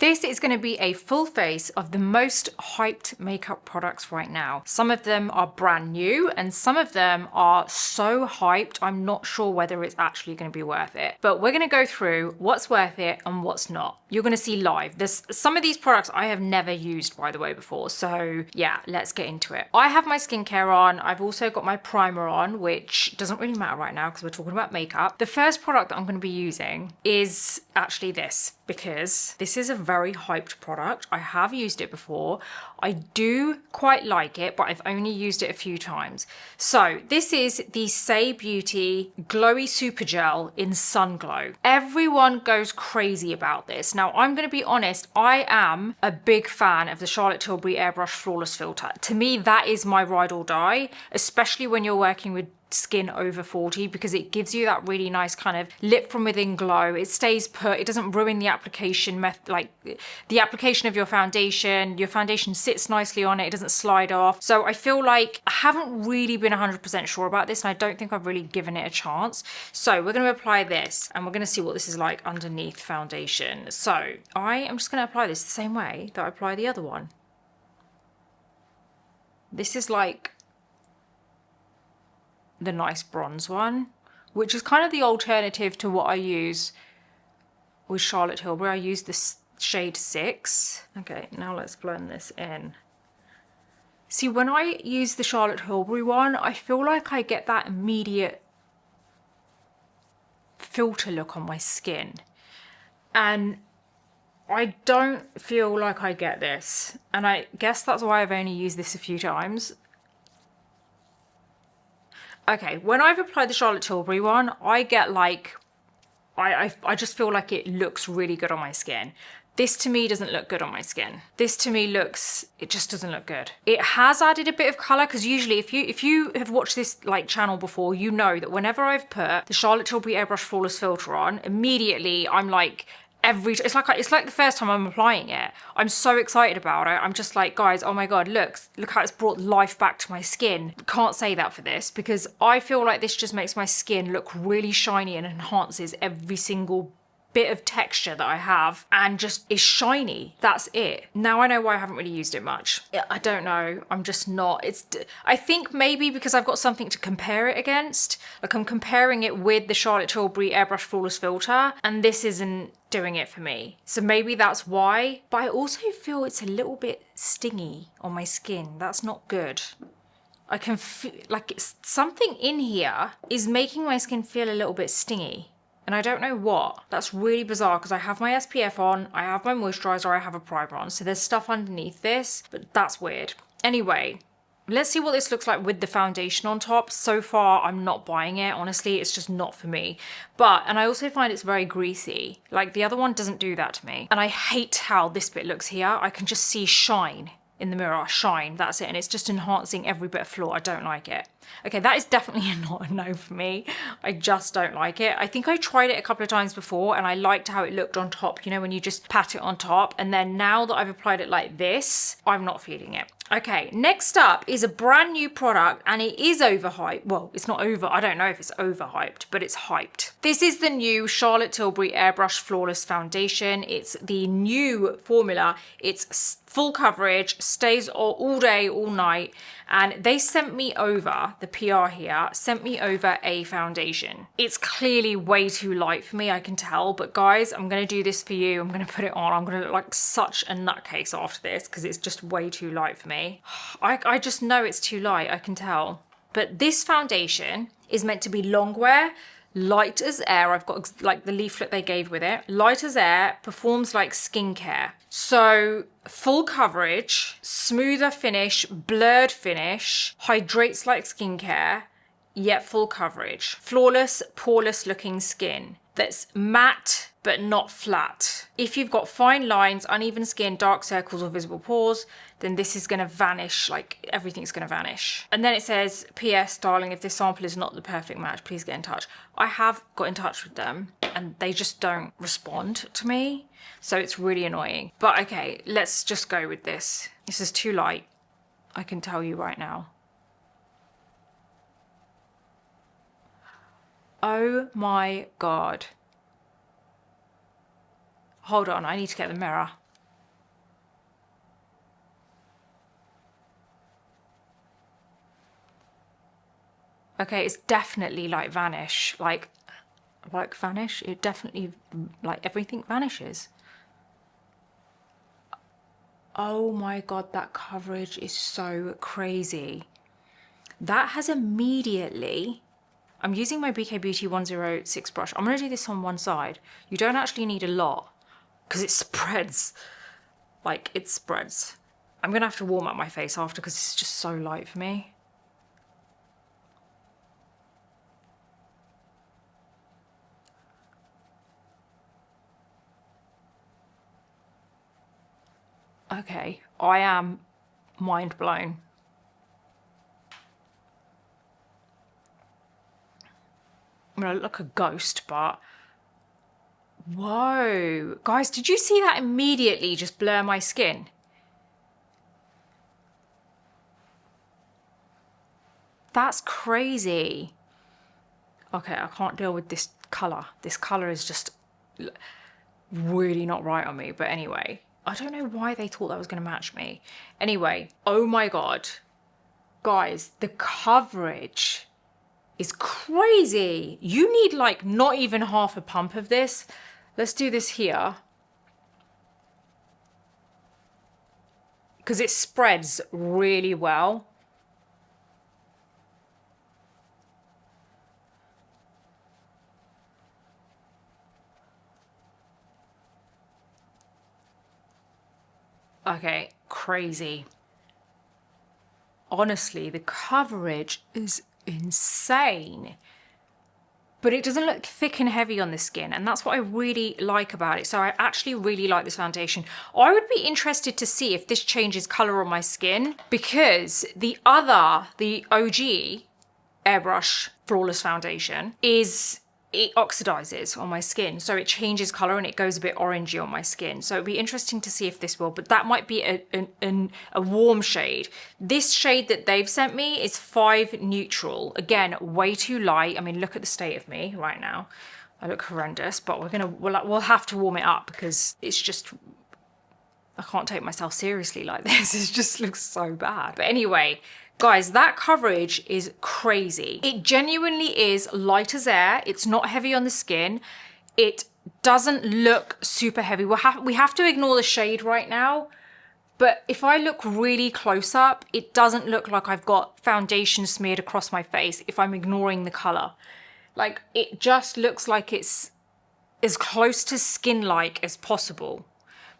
This is going to be a full face of the most hyped makeup products right now. Some of them are brand new and some of them are so hyped, I'm not sure whether it's actually going to be worth it. But we're going to go through what's worth it and what's not. You're going to see live. There's some of these products I have never used, by the way, before. So yeah, let's get into it. I have my skincare on. I've also got my primer on, which doesn't really matter right now because we're talking about makeup. The first product that I'm going to be using is actually this, because this is a very hyped product. I have used it before. I do quite like it, but I've only used it a few times. So this is the Saie Beauty Glowy Super Gel in Sun Glow. Everyone goes crazy about this. Now, I'm going to be honest, I am a big fan of the Charlotte Tilbury Airbrush Flawless Filter. To me, that is my ride or die, especially when you're working with skin over 40, because it gives you that really nice kind of lit from within glow. It stays put, it doesn't ruin the application method, like the application of your foundation. Your foundation sits nicely on it, it doesn't slide off. So I feel like I haven't really been 100% sure about this, and I don't think I've really given it a chance. So we're going to apply this and we're going to see what this is like underneath foundation. So I am just going to apply this the same way that I apply the other one. This is like the nice bronze one, which is kind of the alternative to what I use with Charlotte Tilbury. I use this shade 6. Okay, now let's blend this in. See, when I use the Charlotte Tilbury one, I feel like I get that immediate filter look on my skin. And I don't feel like I get this. And I guess that's why I've only used this a few times. Okay, when I've applied the Charlotte Tilbury one, I get like, I just feel like it looks really good on my skin. This to me doesn't look good on my skin. This to me looks, it just doesn't look good. It has added a bit of color, because usually if you have watched this like channel before, you know that whenever I've put the Charlotte Tilbury Airbrush Flawless Filter on, immediately I'm like, it's like the first time I'm applying it. I'm so excited about it. I'm just like, guys, oh my God, look how it's brought life back to my skin. Can't say that for this, because I feel like this just makes my skin look really shiny and enhances every single bit of texture that I have, and just is shiny. That's it. Now I know why I haven't really used it much. I don't know. I'm just not. I think maybe because I've got something to compare it against. Like I'm comparing it with the Charlotte Tilbury Airbrush Flawless Filter, and this isn't doing it for me. So maybe that's why. But I also feel it's a little bit stingy on my skin. That's not good. I can feel like something in here is making my skin feel a little bit stingy. And I don't know what. That's really bizarre, because I have my SPF on, I have my moisturizer, I have a primer on. So there's stuff underneath this, but that's weird. Anyway, let's see what this looks like with the foundation on top. So far, I'm not buying it. Honestly, it's just not for me. And I also find it's very greasy. Like the other one doesn't do that to me. And I hate how this bit looks here. I can just see shine in the mirror, shine, that's it. And it's just enhancing every bit of flaw. I don't like it. Okay, that is definitely not a no for me. I just don't like it. I think I tried it a couple of times before and I liked how it looked on top, you know, when you just pat it on top. And then now that I've applied it like this, I'm not feeling it. Okay, next up is a brand new product, and it is overhyped. Well, it's not over, I don't know if it's overhyped, but it's hyped. This is the new Charlotte Tilbury Airbrush Flawless Foundation. It's the new formula. It's full coverage, stays all day, all night. And they sent me over, the PR here, sent me over a foundation. It's clearly way too light for me, I can tell. But guys, I'm going to do this for you. I'm going to put it on. I'm going to look like such a nutcase after this, because it's just way too light for me. I just know it's too light, I can tell. But this foundation is meant to be long wear, light as air. I've got like the leaflet they gave with it. Light as air, performs like skincare. So full coverage, smoother finish, blurred finish, hydrates like skincare, yet full coverage. Flawless, poreless looking skin that's matte but not flat. If you've got fine lines, uneven skin, dark circles or visible pores, then this is gonna vanish, like everything's gonna vanish. And then it says, PS, darling, if this sample is not the perfect match, please get in touch. I have got in touch with them and they just don't respond to me. So it's really annoying. But okay, let's just go with this. This is too light, I can tell you right now. Oh my God. Hold on, I need to get the mirror. Okay, it's definitely like vanish, like vanish. It definitely, like everything vanishes. Oh my God, that coverage is so crazy. That has immediately, I'm using my BK Beauty 106 brush. I'm gonna do this on one side. You don't actually need a lot because it spreads, like it spreads. I'm gonna have to warm up my face after because it's just so light for me. Okay, I am mind blown. I'm gonna look like a ghost, but whoa. Guys, did you see that immediately just blur my skin? That's crazy. Okay, I can't deal with this colour. This colour is just really not right on me, but anyway. I don't know why they thought that was going to match me. Anyway, oh my God. Guys, the coverage is crazy. You need like not even half a pump of this. Let's do this here. Because it spreads really well. Okay, crazy. Honestly, the coverage is insane. But it doesn't look thick and heavy on the skin, and that's what I really like about it. So I actually really like this foundation. I would be interested to see if this changes color on my skin, because the OG Airbrush Flawless Foundation it oxidizes on my skin, so it changes color and it goes a bit orangey on my skin. So it'd be interesting to see if this will, but that might be a warm shade. This shade that they've sent me is 5 Neutral. Again, way too light. I mean, look at the state of me right now. I look horrendous, but we'll have to warm it up because it's just, I can't take myself seriously like this. It just looks so bad. But anyway, guys, that coverage is crazy. It genuinely is light as air. It's not heavy on the skin. It doesn't look super heavy. We have to ignore the shade right now. But if I look really close up, it doesn't look like I've got foundation smeared across my face if I'm ignoring the color. Like, it just looks like it's as close to skin-like as possible.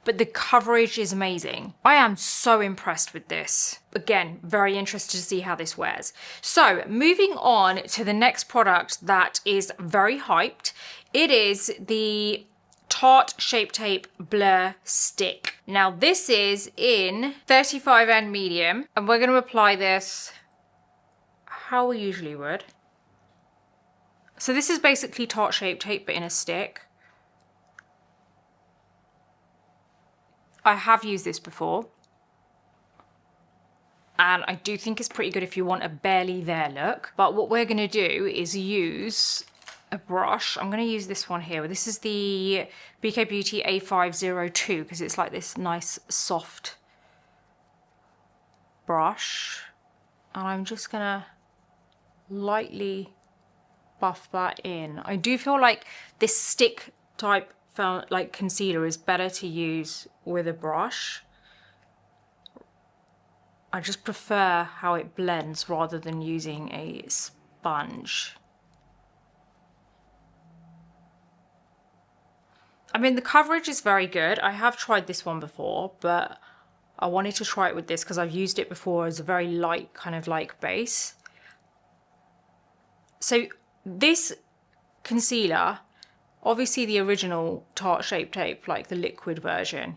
But the coverage is amazing. I am so impressed with this. Again, very interested to see how this wears. So moving on to the next product that is very hyped. It is the Tarte Shape Tape Blur Stick. Now this is in 35N medium, and we're gonna apply this how we usually would. So this is basically Tarte Shape Tape, but in a stick. I have used this before, and I do think it's pretty good if you want a barely there look. But what we're gonna do is use a brush. I'm gonna use this one here. This is the BK Beauty A502 because it's like this nice soft brush. And I'm just gonna lightly buff that in. I do feel like this stick type like concealer is better to use with a brush. I just prefer how it blends rather than using a sponge. I mean, the coverage is very good. I have tried this one before, but I wanted to try it with this because I've used it before as a very light kind of like base. So this concealer, obviously the original Tarte Shape Tape, like the liquid version,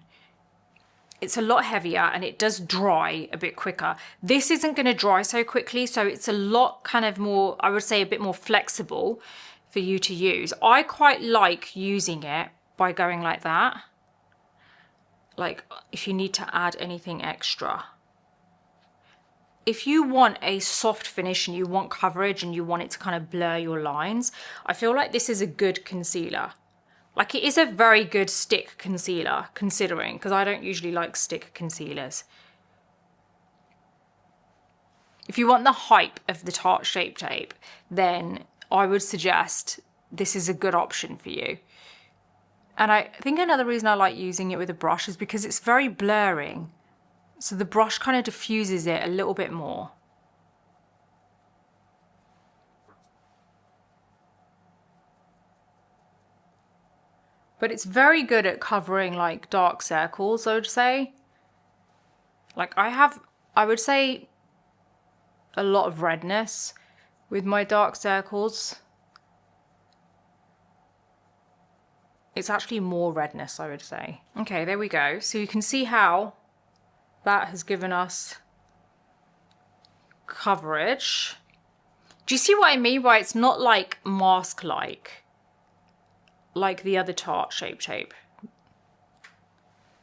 it's a lot heavier and it does dry a bit quicker. This isn't going to dry so quickly, so it's a lot kind of more, I would say a bit more flexible for you to use. I quite like using it by going like that, like if you need to add anything extra. If you want a soft finish and you want coverage and you want it to kind of blur your lines, I feel like this is a good concealer. Like, it is a very good stick concealer, considering, because I don't usually like stick concealers. If you want the hype of the Tarte Shape Tape, then I would suggest this is a good option for you. And I think another reason I like using it with a brush is because it's very blurring. So the brush kind of diffuses it a little bit more. But it's very good at covering like dark circles, I would say. Like I would say a lot of redness with my dark circles. It's actually more redness, I would say. Okay, there we go. So you can see how that has given us coverage. Do you see what I mean by it's not like mask-like the other Tarte Shape Tape?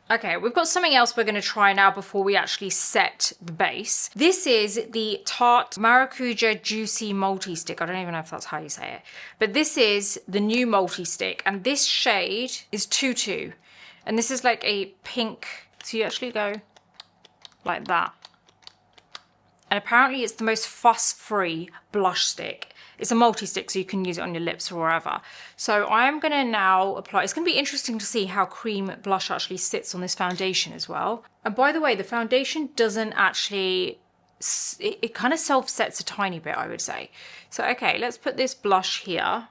Okay, we've got something else we're going to try now before we actually set the base. This is the Tarte Maracujá Juicy Multi-Stick. I don't even know if that's how you say it. But this is the new multi-stick, and this shade is 22. And this is like a pink, so you actually go like that. And apparently it's the most fuss-free blush stick. It's a multi-stick, so you can use it on your lips or wherever. So I'm going to now apply. It's going to be interesting to see how cream blush actually sits on this foundation as well. And by the way, the foundation doesn't actually, it kind of self-sets a tiny bit, I would say. So, okay, let's put this blush here.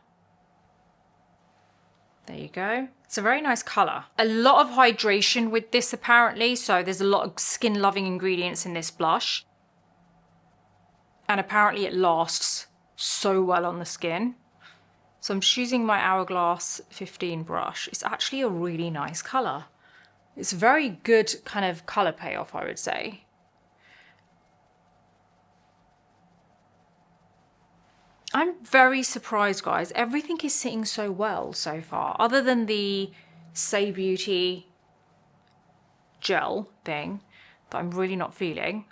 There you go. It's a very nice colour. A lot of hydration with this apparently, so there's a lot of skin-loving ingredients in this blush. And apparently it lasts so well on the skin. So I'm choosing my Hourglass 15 brush. It's actually a really nice colour. It's a very good kind of colour payoff, I would say. I'm very surprised, guys. Everything is sitting so well so far, other than the Saie Beauty gel thing that I'm really not feeling.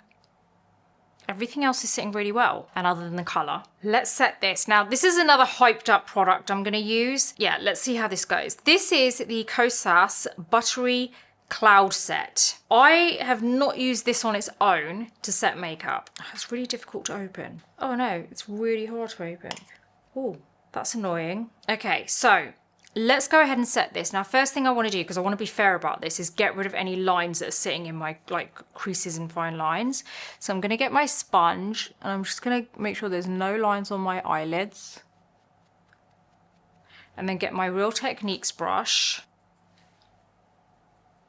Everything else is sitting really well, and other than the colour. Let's set this. Now, this is another hyped up product I'm going to use. Yeah, let's see how this goes. This is the Kosas Buttery Cloud Set. I have not used this on its own to set makeup. It's really difficult to open. Oh no, it's really hard to open. Oh, that's annoying. Okay, so let's go ahead and set this. Now, first thing I want to do, because I want to be fair about this, is get rid of any lines that are sitting in my like creases and fine lines. So I'm going to get my sponge and I'm just going to make sure there's no lines on my eyelids. And then get my Real Techniques brush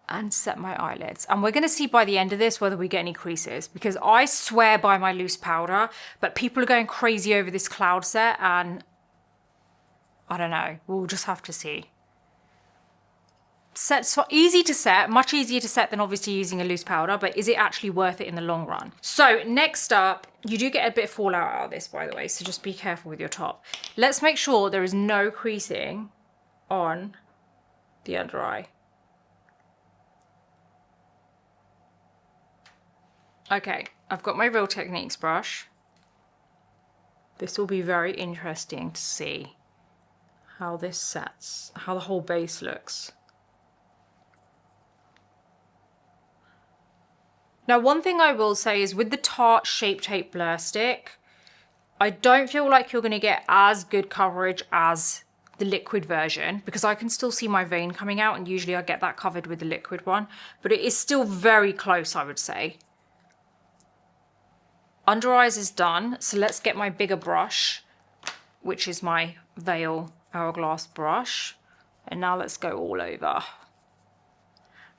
and set my eyelids. And we're going to see by the end of this whether we get any creases, because I swear by my loose powder, but people are going crazy over this cloud set and I don't know, we'll just have to see. Set's easy to set, much easier to set than obviously using a loose powder, but is it actually worth it in the long run? So next up, you do get a bit of fallout out of this, by the way, so just be careful with your top. Let's make sure there is no creasing on the under eye. Okay, I've got my Real Techniques brush. This will be very interesting to see how this sets, how the whole base looks. Now, one thing I will say is with the Tarte Shape Tape Blur Stick, I don't feel like you're going to get as good coverage as the liquid version, because I can still see my vein coming out, and usually I get that covered with the liquid one, but it is still very close, I would say. Under eyes is done, so let's get my bigger brush, which is my Veil Hourglass brush, and now let's go all over.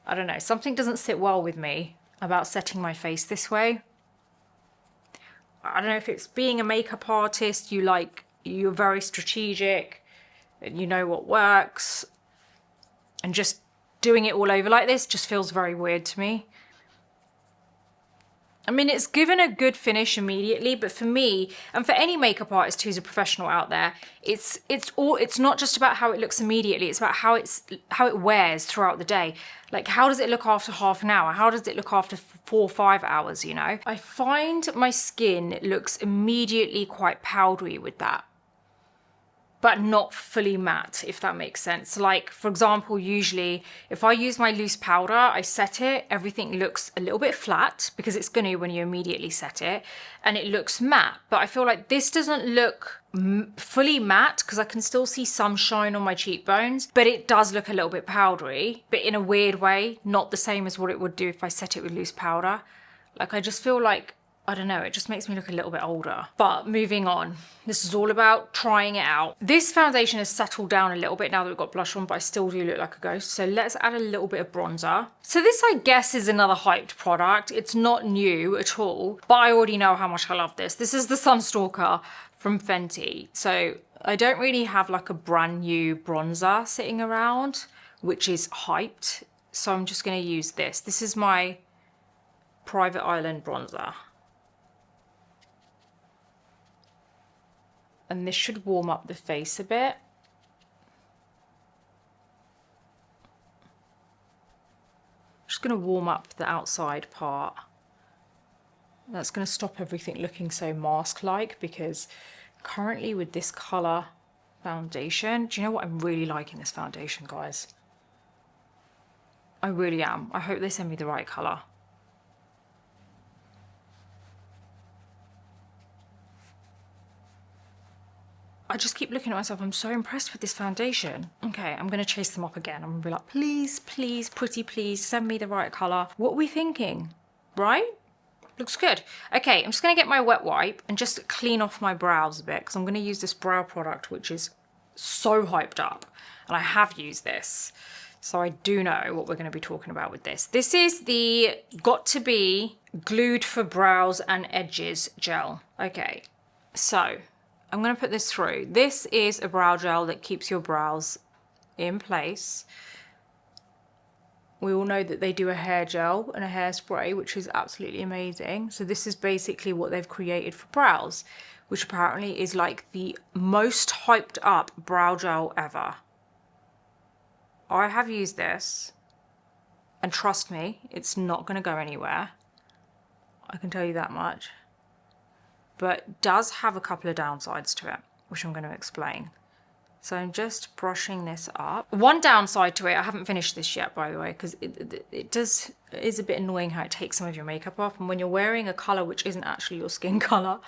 I don't know, something doesn't sit well with me about setting my face this way. I don't know if it's being a makeup artist, you're very strategic and you know what works, and just doing it all over like this just feels very weird to me. I mean, it's given a good finish immediately, but for me, and for any makeup artist who's a professional out there, it's not just about how it looks immediately, it's about how it wears throughout the day. Like, how does it look after half an hour? How does it look after 4 or 5 hours, you know? I find my skin looks immediately quite powdery with that. but not fully matte, if that makes sense. Like, for example, usually if I use my loose powder, I set it, everything looks a little bit flat because it's going to when you immediately set it, and it looks matte. But I feel like this doesn't look fully matte because I can still see some shine on my cheekbones, but it does look a little bit powdery, but in a weird way, not the same as what it would do if I set it with loose powder. Like, I just feel like, I don't know, it just makes me look a little bit older. But moving on, this is all about trying it out. This foundation has settled down a little bit now that we've got blush on, but I still do look like a ghost. So let's add a little bit of bronzer. So this, I guess, is another hyped product. It's not new at all, but I already know how much I love this. This is the Sunstalk'r from Fenty. So I don't really have like a brand new bronzer sitting around, which is hyped. So I'm just going to use this. This is my Private Island bronzer. And this should warm up the face a bit. Just going to warm up the outside part. That's going to stop everything looking so mask-like, because currently with this colour foundation, do you know what? I'm really liking this foundation, guys. I really am. I hope they send me the right colour. I just keep looking at myself. I'm so impressed with this foundation. Okay, I'm going to chase them up again. I'm going to be like, please, please, pretty please, send me the right colour. What are we thinking? Right? Looks good. Okay, I'm just going to get my wet wipe and just clean off my brows a bit, because I'm going to use this brow product, which is so hyped up. And I have used this, so I do know what we're going to be talking about with this. This is the Got2B Glued for Brows and Edges gel. Okay, so I'm going to put this through. This is a brow gel that keeps your brows in place. We all know that they do a hair gel and a hairspray, which is absolutely amazing. So this is basically what they've created for brows, which apparently is like the most hyped up brow gel ever. I have used this, and trust me, it's not going to go anywhere. I can tell you that much. But does have a couple of downsides to it, which I'm going to explain. So I'm just brushing this up. One downside to it, I haven't finished this yet, by the way, because it is a bit annoying how it takes some of your makeup off. And when you're wearing a colour which isn't actually your skin colour,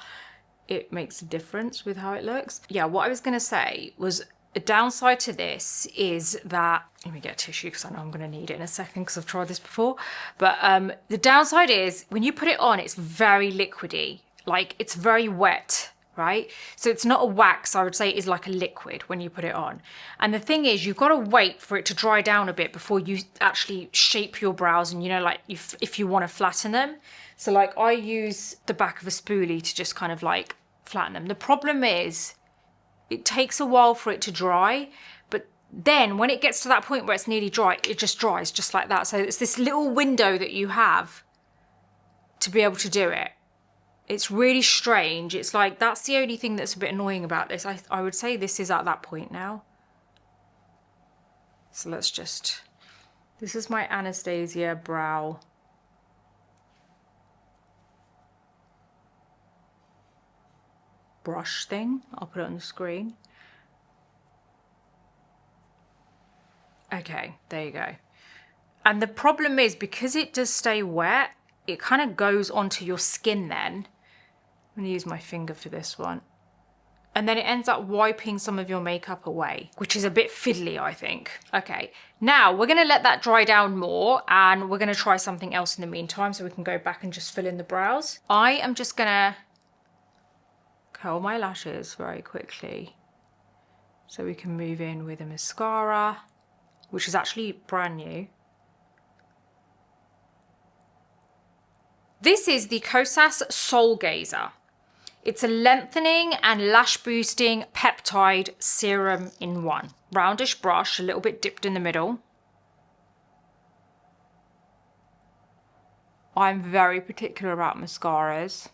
it makes a difference with how it looks. Yeah, what I was going to say was a downside to this is that, let me get a tissue because I know I'm going to need it in a second because I've tried this before. But the downside is when you put it on, it's very liquidy. Like, it's very wet, right? So it's not a wax, I would say it is like a liquid when you put it on. And the thing is, you've got to wait for it to dry down a bit before you actually shape your brows and, you know, like if you want to flatten them. So like I use the back of a spoolie to just kind of like flatten them. The problem is it takes a while for it to dry, but then when it gets to that point where it's nearly dry, it just dries just like that. So it's this little window that you have to be able to do it. It's really strange. It's like, that's the only thing that's a bit annoying about this. I would say this is at that point now. So let's just, this is my Anastasia brow brush thing. I'll put it on the screen. Okay, there you go. And the problem is, because it does stay wet, it kind of goes onto your skin then. I'm going to use my finger for this one. And then it ends up wiping some of your makeup away, which is a bit fiddly, I think. Okay, now we're going to let that dry down more, and we're going to try something else in the meantime so we can go back and just fill in the brows. I am just going to curl my lashes very quickly so we can move in with a mascara, which is actually brand new. This is the Kosas Soulgazer. It's a lengthening and lash boosting peptide serum in one. Roundish brush, a little bit dipped in the middle. I'm very particular about mascaras.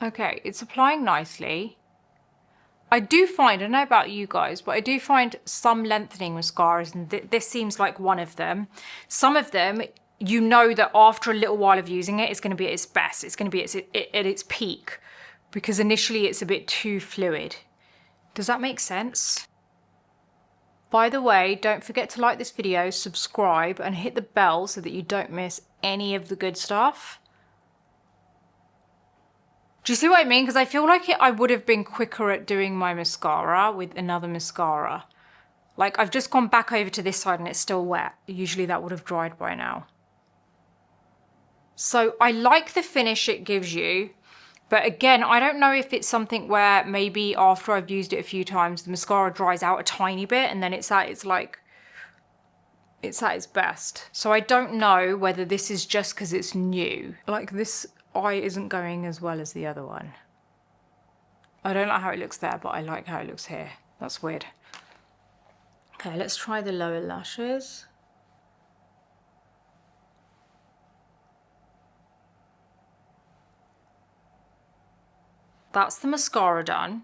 Okay, it's applying nicely. I do find, I don't know about you guys, but I do find some lengthening mascaras, and this seems like one of them. Some of them, you know that after a little while of using it, it's going to be at its best. It's going to be at its peak, because initially it's a bit too fluid. Does that make sense? By the way, don't forget to like this video, subscribe, and hit the bell so that you don't miss any of the good stuff. Do you see what I mean? Because I feel like I would have been quicker at doing my mascara with another mascara. Like, I've just gone back over to this side and it's still wet. Usually that would have dried by now. So I like the finish it gives you. But again, I don't know if it's something where maybe after I've used it a few times, the mascara dries out a tiny bit and then it's at its best. So I don't know whether this is just because it's new. Like, this eye isn't going as well as the other one. I don't like how it looks there, but I like how it looks here. That's weird. Okay, let's try the lower lashes. That's the mascara done.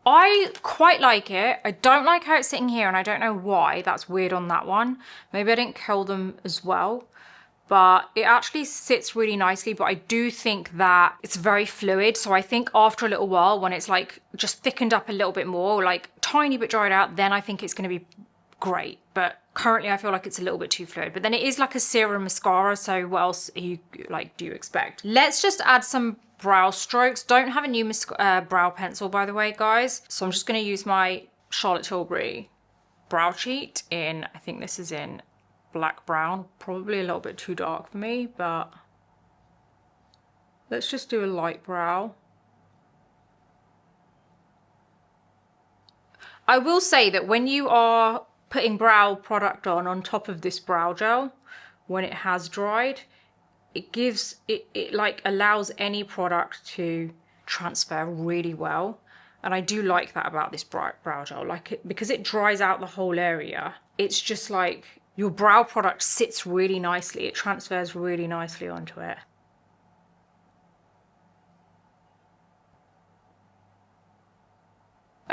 I quite like it. I don't like how it's sitting here, and I don't know why. That's weird on that one. Maybe I didn't curl them as well, but it actually sits really nicely. But I do think that it's very fluid. So I think after a little while, when it's like just thickened up a little bit more, like tiny bit dried out, then I think it's going to be great. But currently I feel like it's a little bit too fluid. But then it is like a serum mascara, so what else do you expect? Let's just add some brow strokes. Don't have a new brow pencil, by the way, guys. So I'm just going to use my Charlotte Tilbury brow cheat in, I think this is in black brown. Probably a little bit too dark for me, but let's just do a light brow. I will say that when you are putting brow product on top of this brow gel, when it has dried, it like allows any product to transfer really well. And I do like that about this brow gel, like because it dries out the whole area. It's just like your brow product sits really nicely. It transfers really nicely onto it.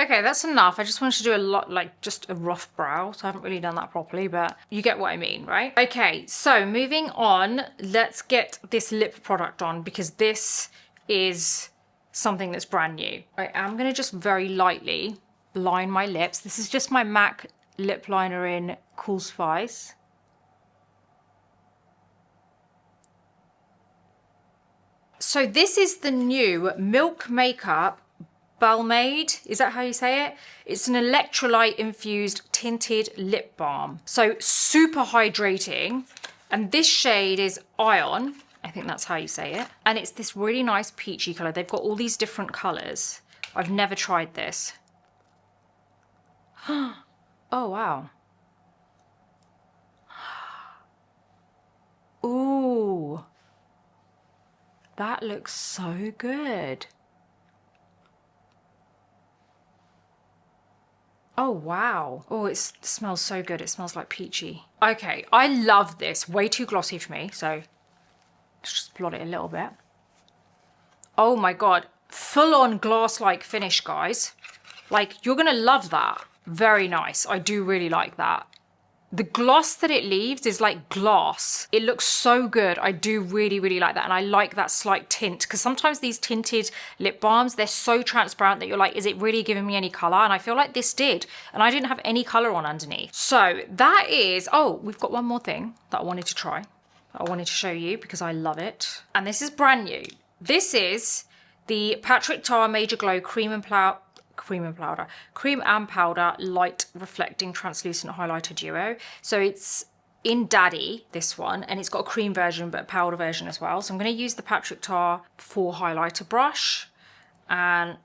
Okay, that's enough. I just wanted to do a lot, like just a rough brow. So I haven't really done that properly, but you get what I mean, right? Okay, so moving on, let's get this lip product on, because this is something that's brand new. I am gonna just very lightly line my lips. This is just my MAC lip liner in Cool Spice. So this is the new Milk Makeup Balm. Is that how you say it? It's an electrolyte infused tinted lip balm. So super hydrating. And this shade is Ion. I think that's how you say it. And it's this really nice peachy color. They've got all these different colors. I've never tried this. Oh, wow. Ooh. That looks so good. Oh, wow. Oh, it smells so good. It smells like peachy. Okay, I love this. Way too glossy for me, so let's just blot it a little bit. Oh my God. Full-on glass-like finish, guys. Like, you're gonna love that. Very nice. I do really like that. The gloss that it leaves is like glass. It looks so good. I do really, really like that. And I like that slight tint, because sometimes these tinted lip balms, they're so transparent that you're like, is it really giving me any color? And I feel like this did. And I didn't have any color on underneath. So that is, oh, we've got one more thing that I wanted to try. That I wanted to show you because I love it. And this is brand new. This is the Patrick Tar Major Glow Cream and Powder Light Reflecting Translucent Highlighter Duo. So it's in Daddy, this one, and it's got a cream version but a powder version as well. So I'm going to use the Patrick Tar 4 highlighter brush, and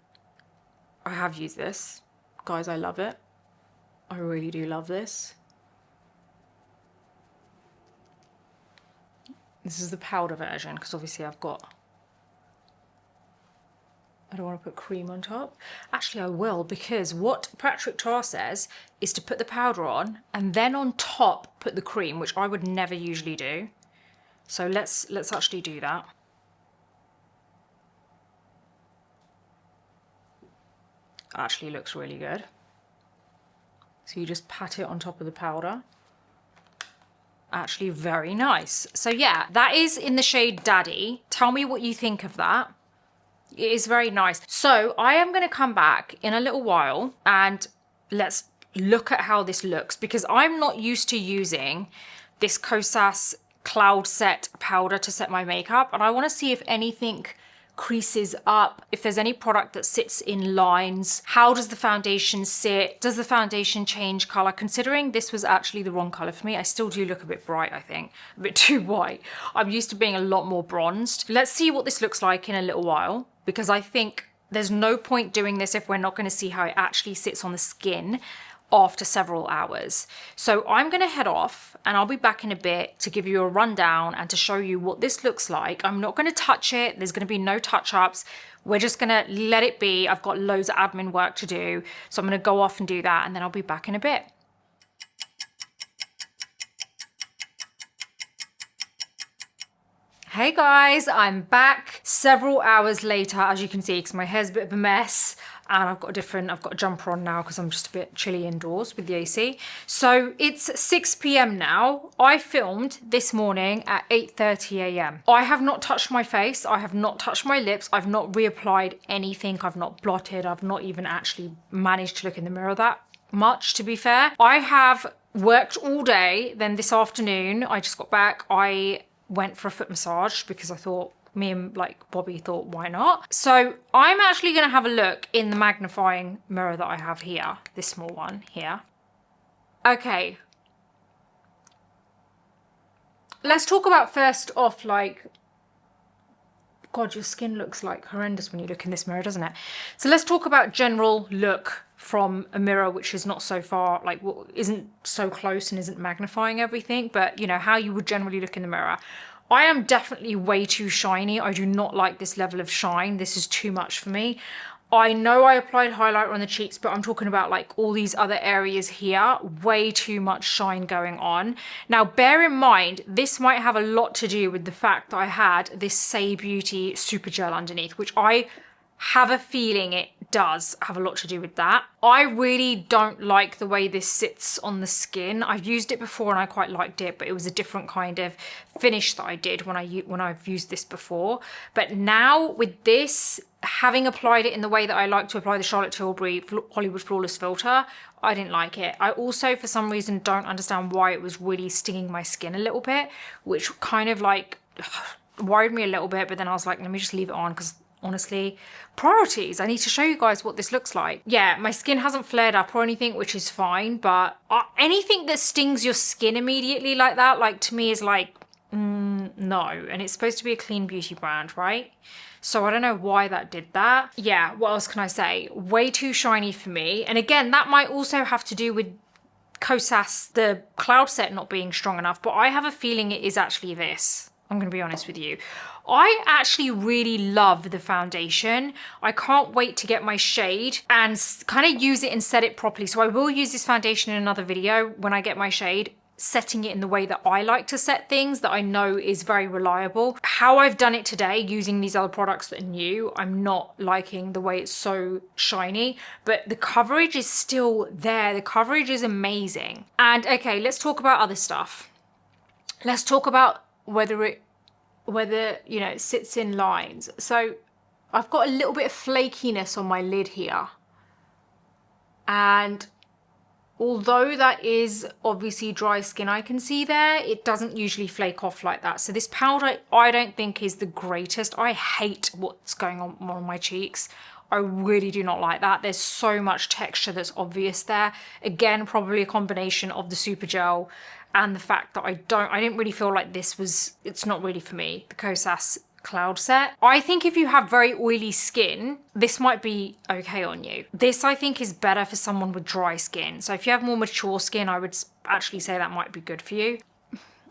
I have used this. Guys, I love it. I really do love this. This is the powder version, because obviously I don't want to put cream on top. Actually, I will, because what Patrick Tar says is to put the powder on and then on top put the cream, which I would never usually do. So let's actually do that. Actually looks really good. So you just pat it on top of the powder. actually very nice. So yeah, that is in the shade Daddy. Tell me what you think of that. It is very nice. So I am going to come back in a little while and let's look at how this looks, because I'm not used to using this Kosas Cloud Set Powder to set my makeup, and I want to see if anything creases up, if there's any product that sits in lines. How does the foundation sit? Does the foundation change color? Considering this was actually the wrong color for me, I still do look a bit bright, I think, a bit too white. I'm used to being a lot more bronzed. Let's see what this looks like in a little while, because I think there's no point doing this if we're not going to see how it actually sits on the skin after several hours. So I'm going to head off and I'll be back in a bit to give you a rundown and to show you what this looks like. I'm not going to touch it. There's going to be no touch-ups. We're just going to let it be. I've got loads of admin work to do. So I'm going to go off and do that, and then I'll be back in a bit. Hey guys, I'm back several hours later, as you can see, because my hair's a bit of a mess. And I've got a jumper on now because I'm just a bit chilly indoors with the AC. So it's 6 p.m. now. I filmed this morning at 8:30 a.m. I have not touched my face. I have not touched my lips. I've not reapplied anything. I've not blotted. I've not even actually managed to look in the mirror that much, to be fair. I have worked all day. Then this afternoon, I just got back. I went for a foot massage because I thought, me and Bobby thought, why not? So I'm actually going to have a look in the magnifying mirror that I have here, this small one here. Okay. Let's talk about first off, God, your skin looks like horrendous when you look in this mirror, doesn't it? So let's talk about general look from a mirror which is not so far, isn't so close and isn't magnifying everything, but you know, how you would generally look in the mirror. I am definitely way too shiny. I do not like this level of shine. This is too much for me. I know I applied highlighter on the cheeks, but I'm talking about all these other areas here. Way too much shine going on. Now, bear in mind, this might have a lot to do with the fact that I had this Saie Beauty Super Gel underneath, which I have a feeling it does have a lot to do with that. I really don't like the way this sits on the skin. I've used it before and I quite liked it, but it was a different kind of finish that I did when I've used this before. But now with this, having applied it in the way that I like to apply the Charlotte Tilbury Hollywood Flawless filter, I didn't like it. I also, for some reason, don't understand why it was really stinging my skin a little bit, which kind of worried me a little bit, but then I was like, let me just leave it on because honestly, priorities. I need to show you guys what this looks like. Yeah, my skin hasn't flared up or anything, which is fine, but anything that stings your skin immediately like that, to me is no. And it's supposed to be a clean beauty brand, right? So I don't know why that did that. Yeah, what else can I say? Way too shiny for me. And again, that might also have to do with Kosas, the cloud set not being strong enough, but I have a feeling it is actually this. I'm going to be honest with you. I actually really love the foundation. I can't wait to get my shade and kind of use it and set it properly. So I will use this foundation in another video when I get my shade, setting it in the way that I like to set things that I know is very reliable. How I've done it today using these other products that are new, I'm not liking the way it's so shiny, but the coverage is still there. The coverage is amazing. And okay, let's talk about other stuff. Let's talk about whether you know, it sits in lines. So I've got a little bit of flakiness on my lid here, and although that is obviously dry skin I can see there, it doesn't usually flake off like that. So this powder I don't think is the greatest. I hate what's going on my cheeks. I really do not like that. There's so much texture that's obvious there. Again, probably a combination of the super gel and the fact that I didn't really feel like it's not really for me, the Kosas Cloud Set. I think if you have very oily skin, this might be okay on you. This I think is better for someone with dry skin. So if you have more mature skin, I would actually say that might be good for you.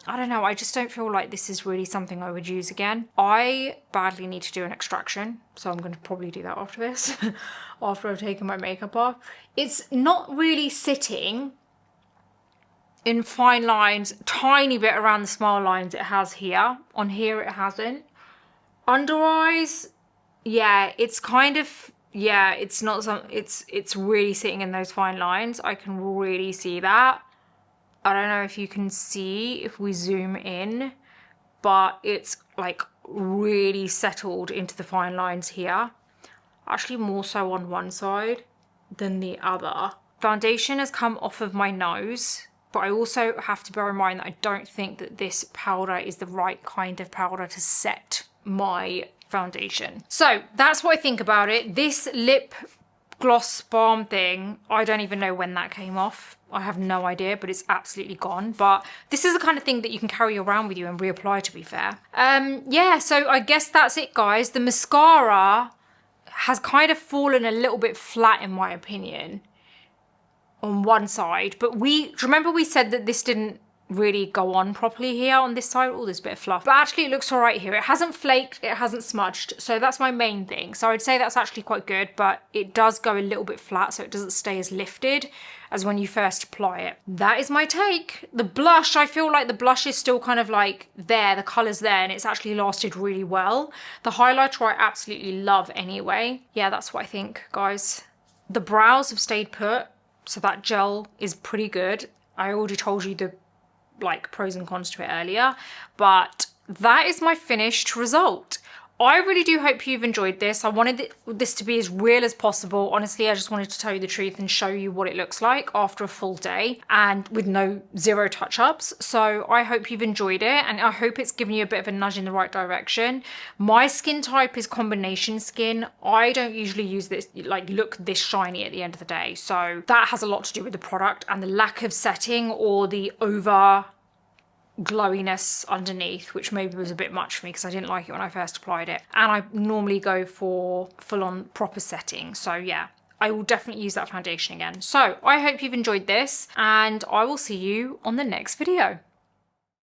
I don't know, I just don't feel like this is really something I would use again. I badly need to do an extraction, so I'm going to probably do that after this, after I've taken my makeup off. It's not really sitting in fine lines, tiny bit around the smile lines it has here. On here it hasn't. Under eyes, yeah, it's kind of, yeah, it's not some, it's really sitting in those fine lines. I can really see that. I don't know if you can see if we zoom in, but it's like really settled into the fine lines here. Actually more so on one side than the other. Foundation has come off of my nose, but I also have to bear in mind that I don't think that this powder is the right kind of powder to set my foundation. So that's what I think about it. This lip gloss balm thing, I don't even know when that came off. I have no idea, but it's absolutely gone. But this is the kind of thing that you can carry around with you and reapply, to be fair. Yeah, so I guess that's it, guys. The mascara has kind of fallen a little bit flat, in my opinion, on one side. But remember we said that this didn't really go on properly here on this side. Oh, there's a bit of fluff, but actually it looks all right here. It hasn't flaked, it hasn't smudged, so that's my main thing. So I'd say that's actually quite good, but it does go a little bit flat, so it doesn't stay as lifted as when you first apply it. That is my take. The blush, I feel like the blush is still kind of like there, the colour's there, and it's actually lasted really well. The highlighter I absolutely love anyway. Yeah, that's what I think, guys. The brows have stayed put, so that gel is pretty good. I already told you the like pros and cons to it earlier, but that is my finished result. I really do hope you've enjoyed this. I wanted this to be as real as possible. Honestly, I just wanted to tell you the truth and show you what it looks like after a full day and with zero touch-ups. So I hope you've enjoyed it, and I hope it's given you a bit of a nudge in the right direction. My skin type is combination skin. I don't usually use this, like look this shiny at the end of the day. So that has a lot to do with the product and the lack of setting or the over glowiness underneath, which maybe was a bit much for me because I didn't like it when I first applied it, and I normally go for full-on proper setting. So yeah, I will definitely use that foundation again. So I hope you've enjoyed this, and I will see you on the next video.